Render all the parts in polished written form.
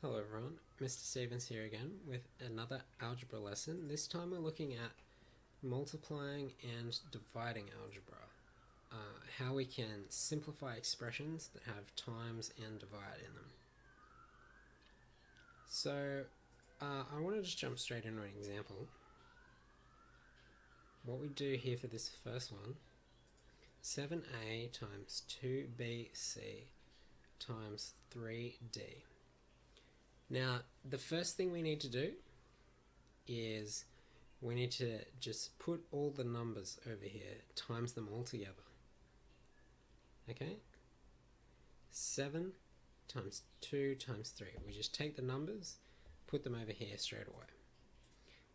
Hello everyone, Mr. Stevens here again with another algebra lesson. This time we're looking at multiplying and dividing algebra. How we can simplify expressions that have times and divide in them. So I want to just jump straight into an example. What we do here for this first one, 7a times 2bc times 3d. Now, the first thing we need to do is we need to just put all the numbers over here, times them all together. Okay? 7 times 2 times 3. We just take the numbers, put them over here straight away.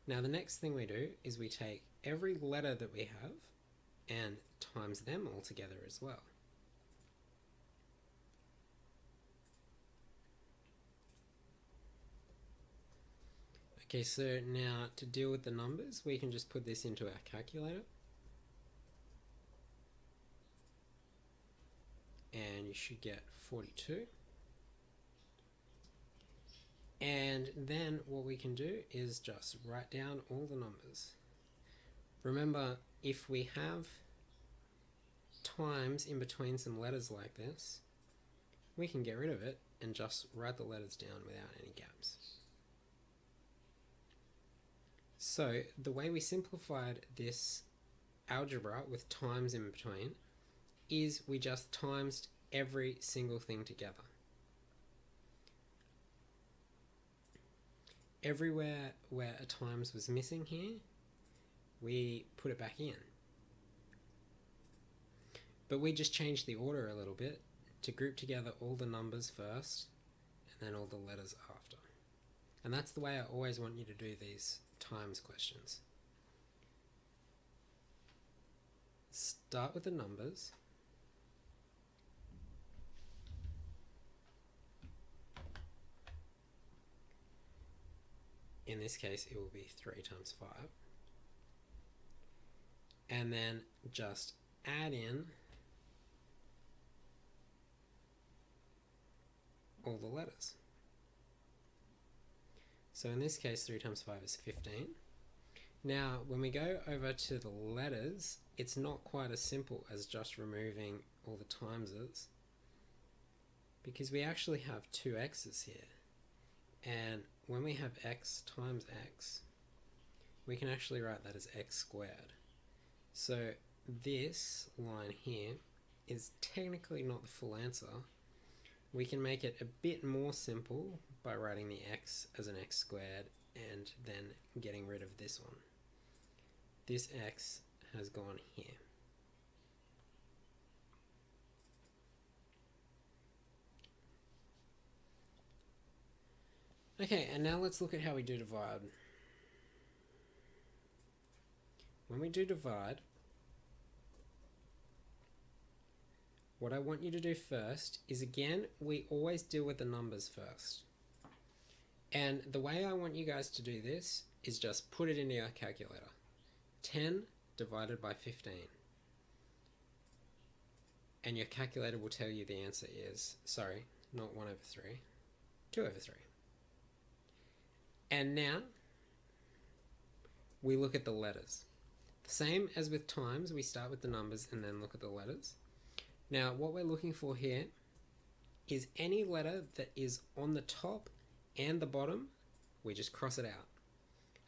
Now the next thing we do is we take every letter that we have and times them all together as well. Okay, so now to deal with the numbers, we can just put this into our calculator. And you should get 42. And then what we can do is just write down all the numbers. Remember, if we have times in between some letters like this, we can get rid of it and just write the letters down without any gaps. So the way we simplified this algebra with times in between is we just times every single thing together. Everywhere where a times was missing here, we put it back in. But we just changed the order a little bit to group together all the numbers first and then all the letters after. And that's the way I always want you to do these times questions. Start with the numbers. In this case, it will be 3 times 5. And then just add in all the letters. So in this case, 3 times 5 is 15. Now, when we go over to the letters, it's not quite as simple as just removing all the timeses, because we actually have two x's here. And when we have x times x, we can actually write that as x squared. So this line here is technically not the full answer. We can make it a bit more simple by writing the x as an x squared and then getting rid of this one. This x has gone here. Okay, and now let's look at how we do divide. When we do divide, what I want you to do first is, again, we always deal with the numbers first. And the way I want you guys to do this is just put it into your calculator. 10 divided by 15. And your calculator will tell you the answer is, sorry, not 1 over 3, 2 over 3. And now we look at the letters. The same as with times, we start with the numbers and then look at the letters. Now, what we're looking for here is any letter that is on the top and the bottom, we just cross it out.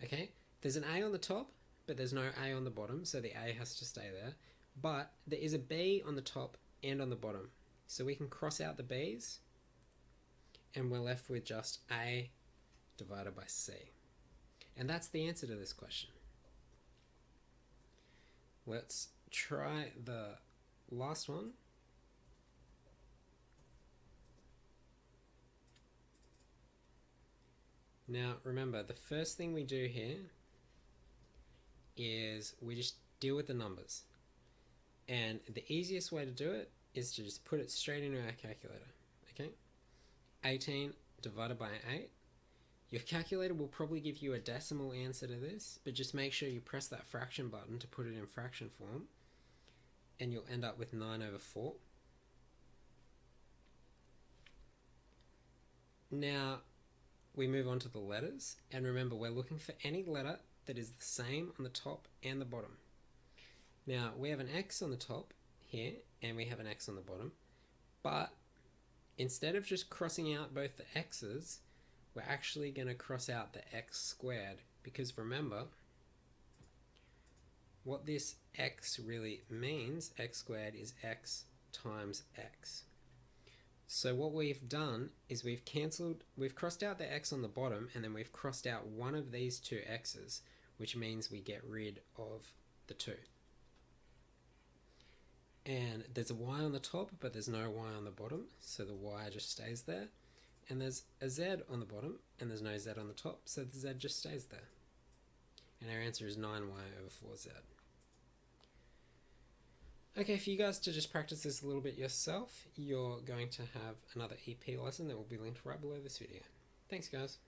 Okay? There's an A on the top, but there's no A on the bottom, so the A has to stay there. But there is a B on the top and on the bottom. So we can cross out the B's, and we're left with just A divided by C. And that's the answer to this question. Let's try the last one. Now remember, the first thing we do here is we just deal with the numbers. And the easiest way to do it is to just put it straight into our calculator. Okay? 18 divided by 8. Your calculator will probably give you a decimal answer to this, but just make sure you press that fraction button to put it in fraction form, and you'll end up with 9 over 4. Now, we move on to the letters, and remember we're looking for any letter that is the same on the top and the bottom. Now we have an X on the top here and we have an X on the bottom, but instead of just crossing out both the X's, we're actually going to cross out the X squared, because remember what this X really means, X squared, is X times X. So what we've done is we've crossed out the X on the bottom, and then we've crossed out one of these two X's, which means we get rid of the 2. And there's a Y on the top, but there's no Y on the bottom, so the Y just stays there. And there's a Z on the bottom, and there's no Z on the top, so the Z just stays there. And our answer is 9Y over 4Z. Okay, for you guys to just practice this a little bit yourself, you're going to have another EP lesson that will be linked right below this video. Thanks, guys.